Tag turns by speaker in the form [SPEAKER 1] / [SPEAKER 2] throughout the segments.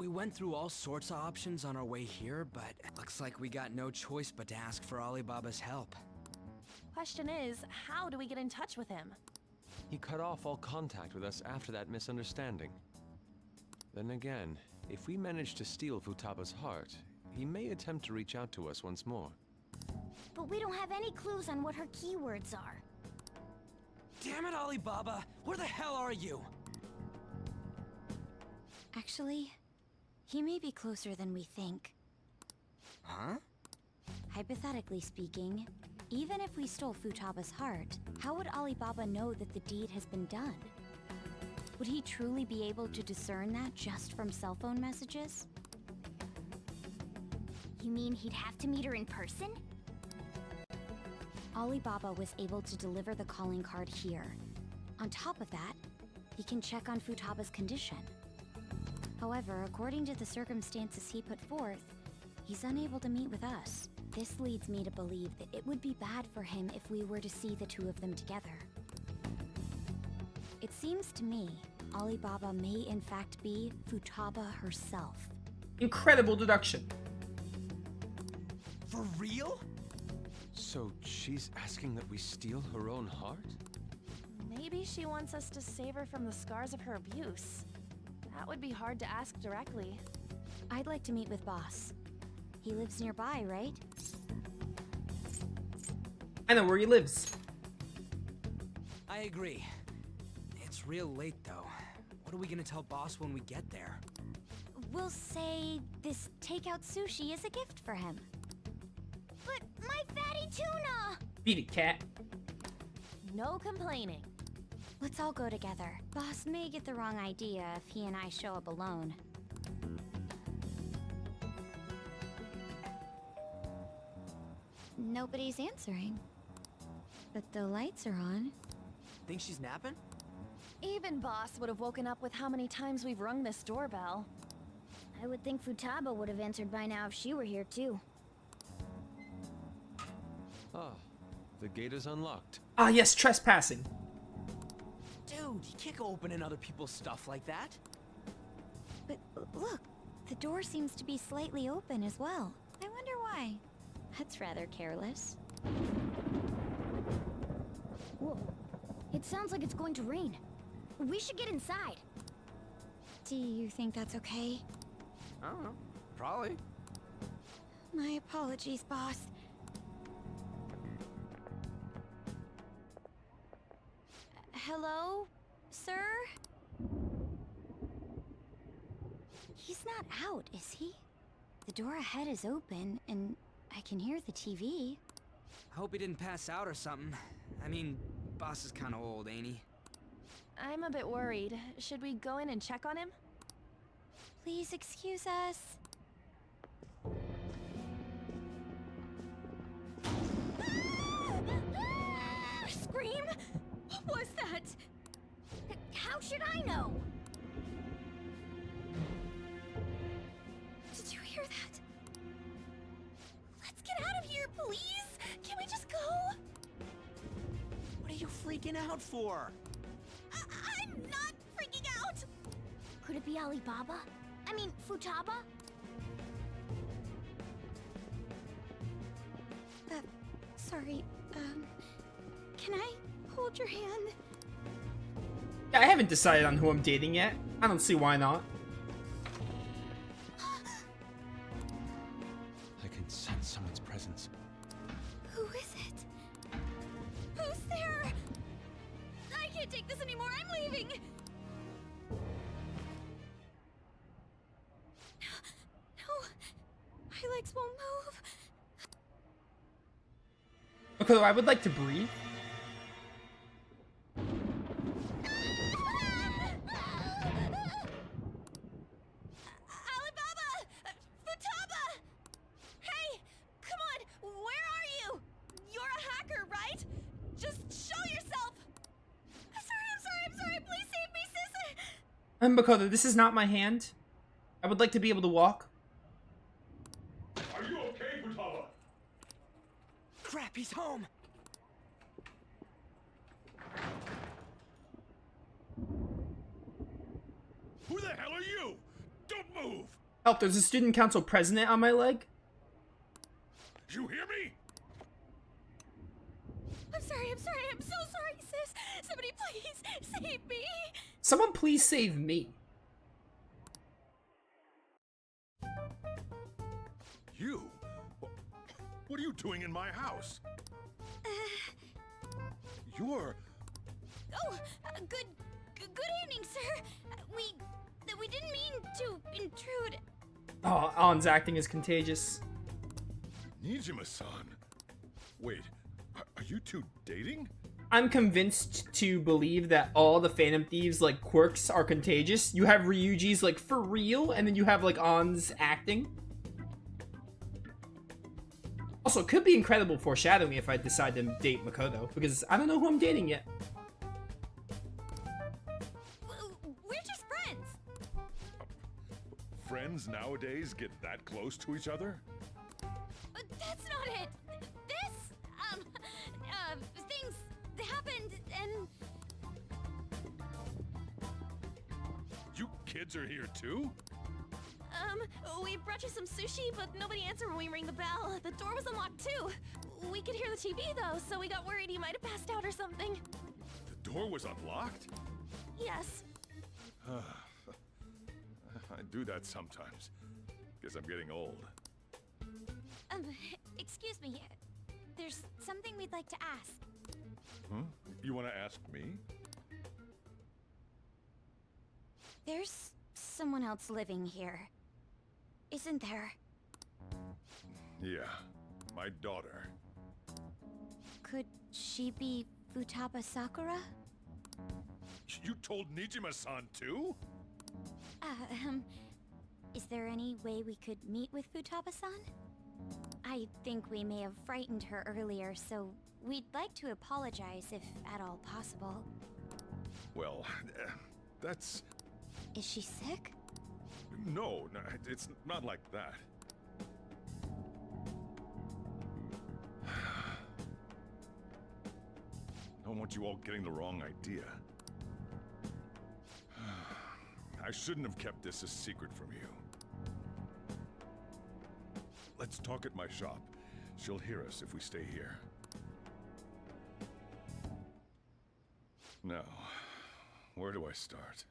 [SPEAKER 1] We went through all sorts of options on our way here, but it looks like we got no choice but to ask for Alibaba's help.
[SPEAKER 2] Question is, how do we get in touch with him?
[SPEAKER 3] He cut off all contact with us after that misunderstanding. Then again, if we manage to steal Futaba's heart, he may attempt to reach out to us once more.
[SPEAKER 4] But we don't have any clues on what her keywords are.
[SPEAKER 1] Damn it, Alibaba! Where the hell are you?
[SPEAKER 4] Actually, he may be closer than we think.
[SPEAKER 1] Huh?
[SPEAKER 4] Hypothetically speaking, even if we stole Futaba's heart, how would Alibaba know that the deed has been done? Would he truly be able to discern that just from cell phone messages? You mean he'd have to meet her in person? Alibaba was able to deliver the calling card here. On top of that, he can check on Futaba's condition. However, according to the circumstances he put forth, he's unable to meet with us. This leads me to believe that it would be bad for him if we were to see the two of them together. It seems to me, Alibaba may in fact be Futaba herself.
[SPEAKER 5] Incredible deduction.
[SPEAKER 1] For real?
[SPEAKER 3] So she's asking that we steal her own heart?
[SPEAKER 2] Maybe she wants us to save her from the scars of her abuse. That would be hard to ask directly.
[SPEAKER 4] I'd like to meet with Boss. He lives nearby, right?
[SPEAKER 5] I know where he lives.
[SPEAKER 1] I agree. It's real late, though. What are we gonna tell Boss when we get there?
[SPEAKER 4] We'll say this takeout sushi is a gift for him. But my fatty tuna!
[SPEAKER 5] Beat it, cat.
[SPEAKER 2] No complaining.
[SPEAKER 4] Let's all go together. Boss may get the wrong idea if he and I show up alone. Nobody's answering. But the lights are on.
[SPEAKER 1] Think she's napping?
[SPEAKER 2] Even Boss would have woken up with how many times we've rung this doorbell.
[SPEAKER 4] I would think Futaba would have answered by now if she were here too.
[SPEAKER 3] Ah, the gate is unlocked.
[SPEAKER 5] Ah, yes, trespassing.
[SPEAKER 1] Dude, you can't go opening other people's stuff like that.
[SPEAKER 4] But look, the door seems to be slightly open as well. I wonder why. That's rather careless. Whoa. It sounds like it's going to rain. We should get inside. Do you think that's okay?
[SPEAKER 1] I don't know. Probably.
[SPEAKER 4] My apologies, boss. Hello, sir? He's not out, is he? The door ahead is open, and I can hear the TV.
[SPEAKER 1] I hope he didn't pass out or something. I mean, Boss is kind of old, ain't he?
[SPEAKER 2] I'm a bit worried. Should we go in and check on him?
[SPEAKER 4] Please excuse us. Scream? What was that? How should I know? Did you hear that? Let's get out of here, please! Can we just go?
[SPEAKER 1] What are you freaking out for?
[SPEAKER 4] I'm not freaking out! Could it be Alibaba? I mean, Futaba? Sorry, can I hold your hand?
[SPEAKER 5] Yeah, I haven't decided on who I'm dating yet. I don't see why not.
[SPEAKER 3] I can sense someone's presence.
[SPEAKER 4] Who is it? Who's there? I can't take this anymore. I'm leaving. No, my legs won't move.
[SPEAKER 5] Okay, I would like to breathe.
[SPEAKER 4] Alibaba! Futaba! Hey, come on, where are you? You're a hacker, right? Just show yourself. I'm sorry. Please save me, sis.
[SPEAKER 5] Makoto, this is not my hand. I would like to be able to walk.
[SPEAKER 6] Are you okay, Futaba?
[SPEAKER 1] Crap, he's home!
[SPEAKER 6] Who the hell are you? Don't move!
[SPEAKER 5] Help, there's a student council president on my leg.
[SPEAKER 6] You hear me?
[SPEAKER 2] I'm sorry, I'm so sorry, sis. Somebody please save me.
[SPEAKER 5] Someone please save me.
[SPEAKER 6] You? What are you doing in my house? You're...
[SPEAKER 4] Oh, good evening, sir. We didn't mean to intrude.
[SPEAKER 5] Oh, Alan's acting is contagious.
[SPEAKER 6] Nijima-san. Wait, are you two dating?
[SPEAKER 5] I'm convinced to believe that all the Phantom Thieves, like, quirks are contagious. You have Ryuji's, like, for real, and then you have, like, On's acting. Also, could be incredible foreshadowing if I decide to date Makoto, because I don't know who I'm dating yet.
[SPEAKER 4] We're just friends.
[SPEAKER 6] Friends nowadays get that close to each other?
[SPEAKER 4] But that's not it. Things happened, and
[SPEAKER 6] You kids are here too?
[SPEAKER 2] We brought you some sushi, but nobody answered when we rang the bell. The door was unlocked too. We could hear the TV though, so we got worried you might have passed out or something.
[SPEAKER 6] The door was unlocked?
[SPEAKER 2] Yes.
[SPEAKER 6] I do that sometimes. Guess I'm getting old.
[SPEAKER 4] Excuse me. There's something we'd like to ask.
[SPEAKER 6] Huh? You want to ask me?
[SPEAKER 4] There's someone else living here, isn't there?
[SPEAKER 6] Yeah, my daughter.
[SPEAKER 4] Could she be Futaba Sakura?
[SPEAKER 6] You told Nijima-san too?
[SPEAKER 4] Is there any way we could meet with Futaba-san? I think we may have frightened her earlier, so we'd like to apologize if at all possible.
[SPEAKER 6] Well, that's...
[SPEAKER 4] Is she sick?
[SPEAKER 6] No, it's not like that. Don't want you all getting the wrong idea. I shouldn't have kept this a secret from you. Let's talk at my shop. She'll hear us if we stay here. Now, where do I start?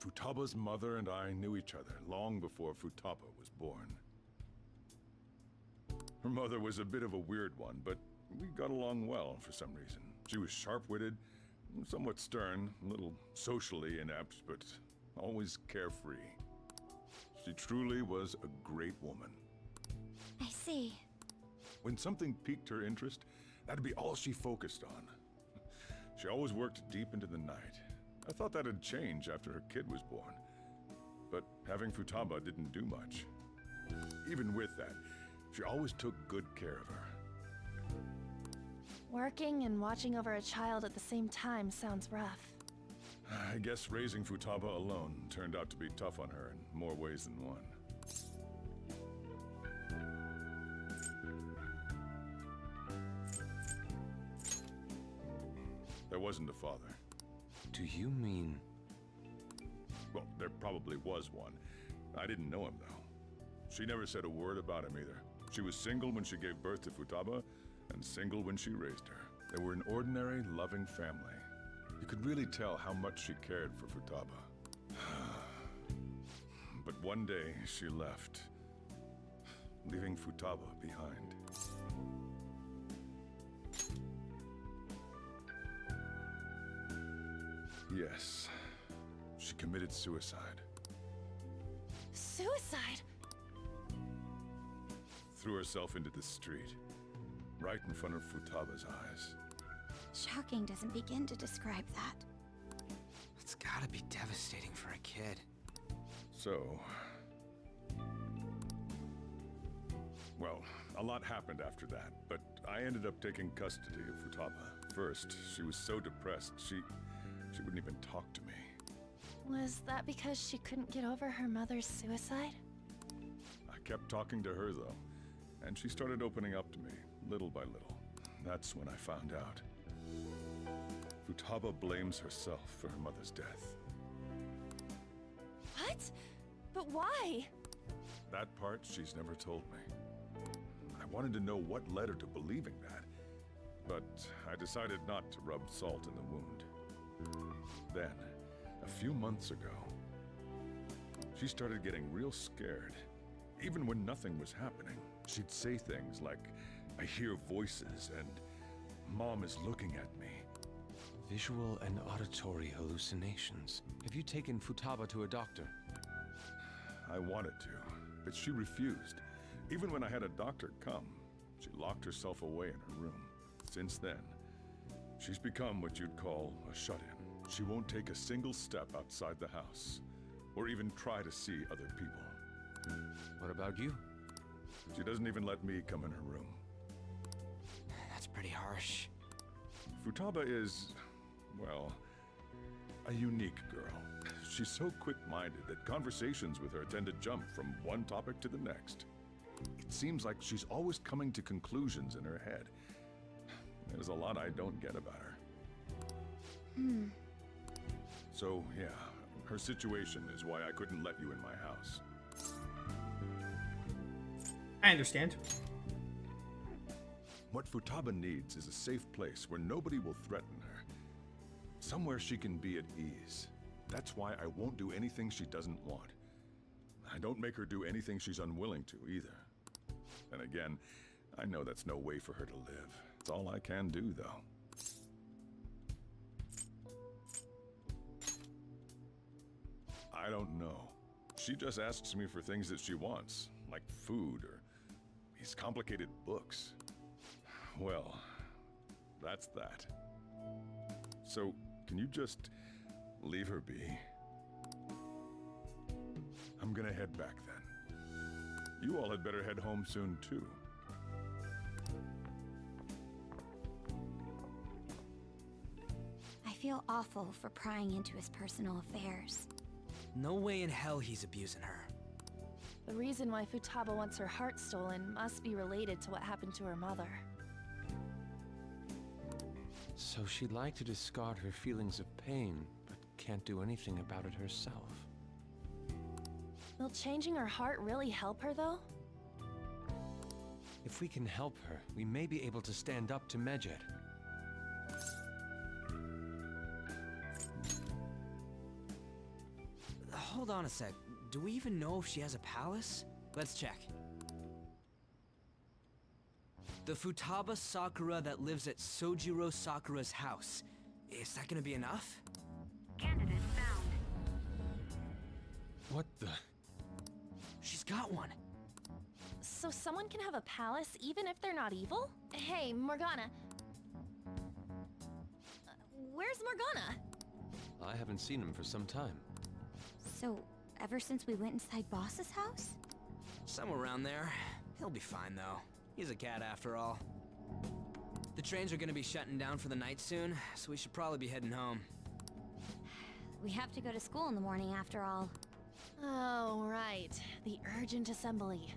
[SPEAKER 6] Futaba's mother and I knew each other long before Futaba was born. Her mother was a bit of a weird one, but we got along well for some reason. She was sharp-witted, somewhat stern, a little socially inept, but always carefree. She truly was a great woman.
[SPEAKER 4] I see.
[SPEAKER 6] When something piqued her interest, that'd be all she focused on. She always worked deep into the night. I thought that'd change after her kid was born. But having Futaba didn't do much. Even with that, she always took good care of her.
[SPEAKER 2] Working and watching over a child at the same time sounds rough.
[SPEAKER 6] I guess raising Futaba alone turned out to be tough on her in more ways than one. There wasn't a father.
[SPEAKER 3] Do you mean...
[SPEAKER 6] Well, there probably was one. I didn't know him, though. She never said a word about him either. She was single when she gave birth to Futaba, and single when she raised her. They were an ordinary, loving family. You could really tell how much she cared for Futaba. But one day, she left, leaving Futaba behind. Yes, she committed suicide.
[SPEAKER 2] Suicide?
[SPEAKER 6] Threw herself into the street, right in front of Futaba's eyes.
[SPEAKER 4] Shocking doesn't begin to describe that.
[SPEAKER 1] It's gotta be devastating for a kid.
[SPEAKER 6] So... Well, a lot happened after that, but I ended up taking custody of Futaba. First, she was so depressed, she wouldn't even talk to me.
[SPEAKER 2] Was that because she couldn't get over her mother's suicide?
[SPEAKER 6] I kept talking to her, though, and she started opening up to me, little by little. That's when I found out. Futaba blames herself for her mother's death.
[SPEAKER 2] What? But why?
[SPEAKER 6] That part she's never told me. I wanted to know what led her to believing that, but I decided not to rub salt in the wound. Then, a few months ago, she started getting real scared. Even when nothing was happening, she'd say things like, "I hear voices," and "Mom is looking at me."
[SPEAKER 3] Visual and auditory hallucinations. Have you taken Futaba to a doctor?
[SPEAKER 6] I wanted to, but she refused. Even when I had a doctor come, she locked herself away in her room. Since then, she's become what you'd call a shut-in. She won't take a single step outside the house, or even try to see other people.
[SPEAKER 3] What about you?
[SPEAKER 6] She doesn't even let me come in her room.
[SPEAKER 1] That's pretty harsh.
[SPEAKER 6] Futaba is, well, a unique girl. She's so quick-minded that conversations with her tend to jump from one topic to the next. It seems like she's always coming to conclusions in her head. There's a lot I don't get about her. So, yeah, her situation is why I couldn't let you in my house.
[SPEAKER 5] I understand.
[SPEAKER 6] What Futaba needs is a safe place where nobody will threaten her. Somewhere she can be at ease. That's why I won't do anything she doesn't want. I don't make her do anything she's unwilling to, either. And again, I know that's no way for her to live. It's all I can do, though. I don't know. She just asks me for things that she wants, like food or these complicated books. Well, that's that. So, can you just leave her be? I'm gonna head back then. You all had better head home soon, too.
[SPEAKER 4] I feel awful for prying into his personal affairs.
[SPEAKER 1] No way in hell he's abusing her.
[SPEAKER 2] The reason why Futaba wants her heart stolen must be related to what happened to her mother.
[SPEAKER 3] So she'd like to discard her feelings of pain, but can't do anything about it herself.
[SPEAKER 2] Will changing her heart really help her, though?
[SPEAKER 3] If we can help her, we may be able to stand up to Medjed.
[SPEAKER 1] Hold on a sec. Do we even know if she has a palace? Let's check. The Futaba Sakura that lives at Sojiro Sakura's house. Is that gonna be enough?
[SPEAKER 7] Candidate found.
[SPEAKER 3] What the?
[SPEAKER 1] She's got one.
[SPEAKER 2] So someone can have a palace even if they're not evil? Hey, Morgana. Where's Morgana?
[SPEAKER 3] I haven't seen him for some time.
[SPEAKER 4] So, ever since we went inside Boss's house?
[SPEAKER 1] Somewhere around there. He'll be fine, though. He's a cat after all. The trains are gonna be shutting down for the night soon, so we should probably be heading home.
[SPEAKER 4] We have to go to school in the morning after all.
[SPEAKER 2] Oh, right. The urgent assembly.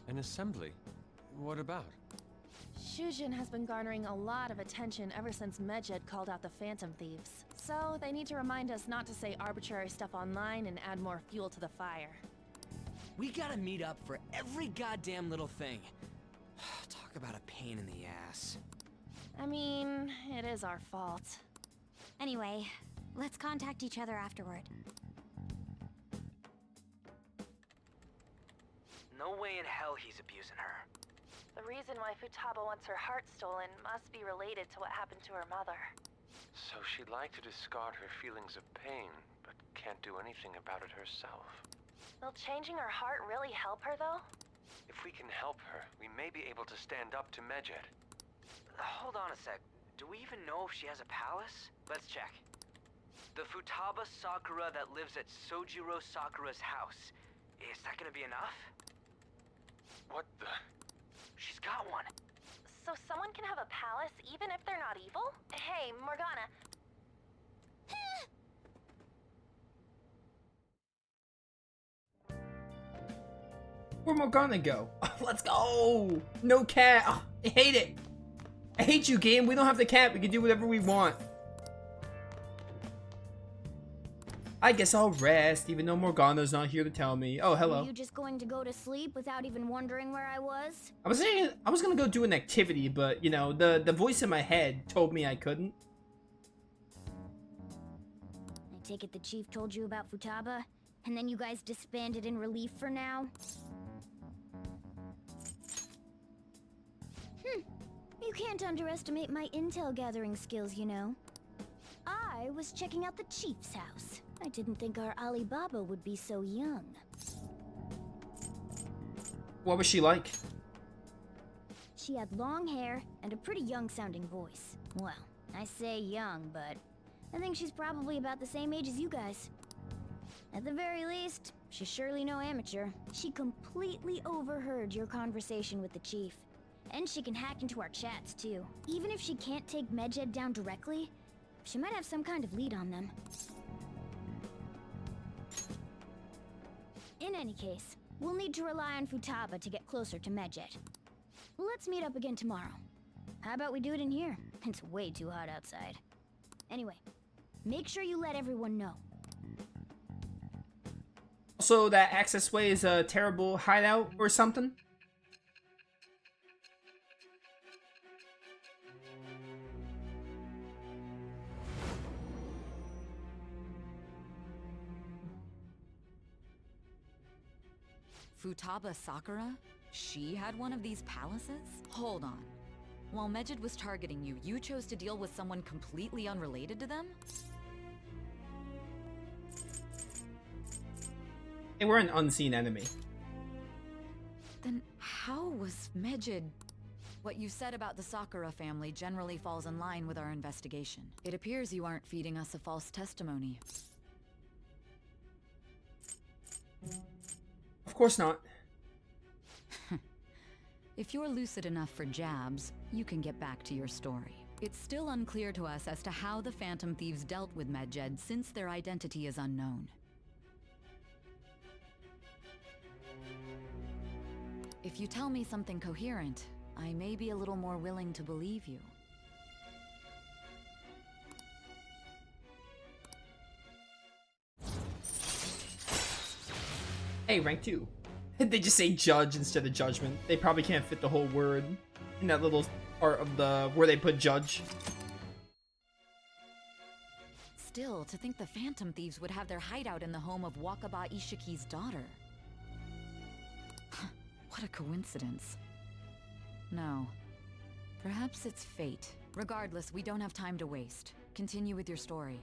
[SPEAKER 3] An assembly? What about?
[SPEAKER 2] Shujin has been garnering a lot of attention ever since Medjed called out the Phantom Thieves. So they need to remind us not to say arbitrary stuff online and add more fuel to the fire.
[SPEAKER 1] We gotta meet up for every goddamn little thing. Talk about a pain in the ass.
[SPEAKER 2] I mean, it is our fault.
[SPEAKER 4] Anyway, let's contact each other afterward.
[SPEAKER 1] No way in hell he's abusing her.
[SPEAKER 2] The reason why Futaba wants her heart stolen must be related to what happened to her mother.
[SPEAKER 3] So she'd like to discard her feelings of pain, but can't do anything about it herself.
[SPEAKER 2] Will changing her heart really help her, though?
[SPEAKER 3] If we can help her, we may be able to stand up to Medjed.
[SPEAKER 1] Hold on a sec. Do we even know if she has a palace? Let's check. The Futaba Sakura that lives at Sojiro Sakura's house. Is that gonna be enough?
[SPEAKER 3] What the?
[SPEAKER 1] She's got one.
[SPEAKER 2] So someone can have a palace even if they're not evil? Hey, Morgana.
[SPEAKER 5] Where'd Morgana go? Let's go! No cat! Oh, I hate it! I hate you, game! We don't have the cat, we can do whatever we want. I guess I'll rest, even though Morgana's not here to tell me. Oh, hello.
[SPEAKER 4] Were you just going to go to sleep without even wondering where I was?
[SPEAKER 5] I was saying I was gonna go do an activity, but, you know, the voice in my head told me I couldn't.
[SPEAKER 4] I take it the chief told you about Futaba, and then you guys disbanded in relief for now? You can't underestimate my intel gathering skills, you know. I was checking out the chief's house. I didn't think our Alibaba would be so young.
[SPEAKER 5] What was she like?
[SPEAKER 4] She had long hair and a pretty young-sounding voice. Well, I say young, but I think she's probably about the same age as you guys. At the very least, she's surely no amateur. She completely overheard your conversation with the chief. And she can hack into our chats, too. Even if she can't take Medjed down directly, she might have some kind of lead on them. In any case, we'll need to rely on Futaba to get closer to Medjed. Let's meet up again tomorrow. How about we do it in here? It's way too hot outside. Anyway, make sure you let everyone know.
[SPEAKER 5] Also, that access way is a terrible hideout or something?
[SPEAKER 8] Futaba Sakura? She had one of these palaces? Hold on. While Medjed was targeting you, you chose to deal with someone completely unrelated to them?
[SPEAKER 5] They were an unseen enemy.
[SPEAKER 8] Then how was Medjed... What you said about the Sakura family generally falls in line with our investigation. It appears you aren't feeding us a false testimony.
[SPEAKER 5] Of course not.
[SPEAKER 8] If you're lucid enough for jabs, you can get back to your story. It's still unclear to us as to how the Phantom Thieves dealt with Medjed since their identity is unknown. If you tell me something coherent, I may be a little more willing to believe you.
[SPEAKER 5] Hey, rank 2. They just say judge instead of judgment. They probably can't fit the whole word in that little part of the where they put judge.
[SPEAKER 8] Still, to think the Phantom Thieves would have their hideout in the home of Wakaba Ishiki's daughter. What a coincidence. No. Perhaps it's fate. Regardless, we don't have time to waste. Continue with your story.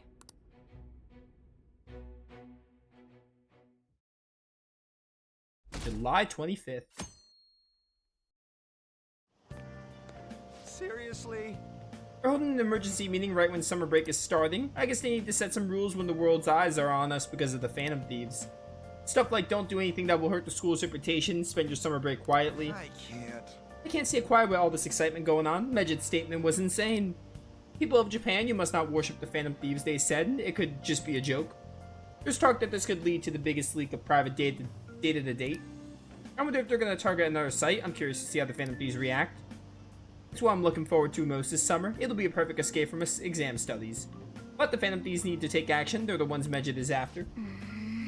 [SPEAKER 5] July 25th.
[SPEAKER 9] Seriously?
[SPEAKER 5] We're holding an emergency meeting right when summer break is starting. I guess they need to set some rules when the world's eyes are on us because of the Phantom Thieves. Stuff like don't do anything that will hurt the school's reputation, spend your summer break quietly.
[SPEAKER 9] I can't
[SPEAKER 5] stay quiet with all this excitement going on. Medjed's statement was insane. People of Japan, you must not worship the Phantom Thieves, they said. It could just be a joke. There's talk that this could lead to the biggest leak of private data to date. I wonder if they're going to target another site. I'm curious to see how the Phantom Thieves react. It's what I'm looking forward to most this summer. It'll be a perfect escape from exam studies. But the Phantom Thieves need to take action. They're the ones Medjed is after.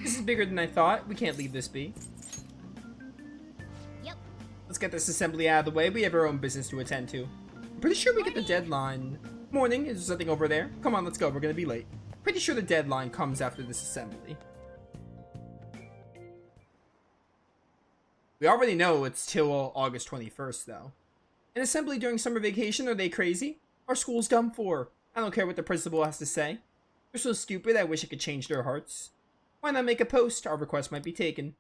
[SPEAKER 5] This is bigger than I thought. We can't leave this be.
[SPEAKER 4] Yep.
[SPEAKER 5] Let's get this assembly out of the way. We have our own business to attend to. I'm pretty sure we get the deadline. Morning. Is there something over there? Come on, let's go. We're going to be late. Pretty sure the deadline comes after this assembly. We already know it's till August 21st, though. An assembly during summer vacation? Are they crazy? Our school's done for. I don't care what the principal has to say. They're so stupid, I wish I could change their hearts. Why not make a post? Our request might be taken.